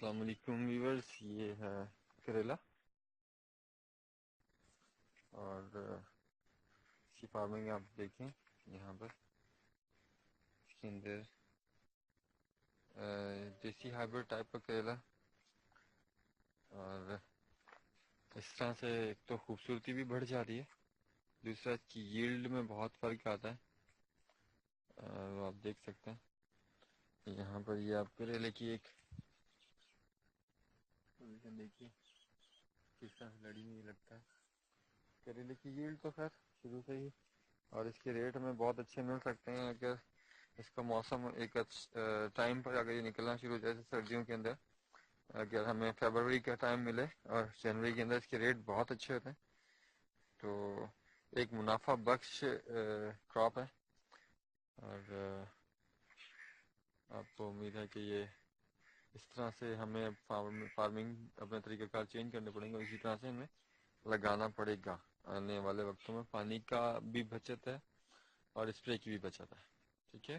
السلام علیکم ویورز، یہ ہے کریلا اور اس کی فارمنگ آپ دیکھیں یہاں پر اس کے اندر دیسی ہائیبریڈ ٹائپ کا کریلا، اور اس طرح سے ایک تو خوبصورتی بھی بڑھ جاتی ہے، دوسرا اس کی ییلڈ میں بہت فرق آتا ہے۔ وہ آپ دیکھ سکتے ہیں یہاں پر، یہ آپ کریلے کی ایک پوزیشن دیکھیے کس طرح سے لڑی ہوئی لگتا ہے۔ کریلے کی ییلڈ تو خیر شروع سے ہی، اور اس کے ریٹ ہمیں بہت اچھے مل سکتے ہیں اگر اس کا موسم ایک ٹائم پر اگر یہ نکلنا شروع ہو جائے سردیوں کے اندر، اگر ہمیں فیبروری کا ٹائم ملے اور جنوری کے اندر اس کے ریٹ بہت اچھے ہوتے ہیں، تو ایک منافع بخش کراپ ہے۔ اور آپ کو امید ہے کہ یہ اس طرح سے ہمیں فارمنگ اپنے طریقہ کار چینج کرنے پڑیں گے، اور اسی طرح سے ہمیں لگانا پڑے گا۔ آنے والے وقتوں میں پانی کا بھی بچت ہے اور اسپرے کی بھی بچت ہے، ٹھیک ہے۔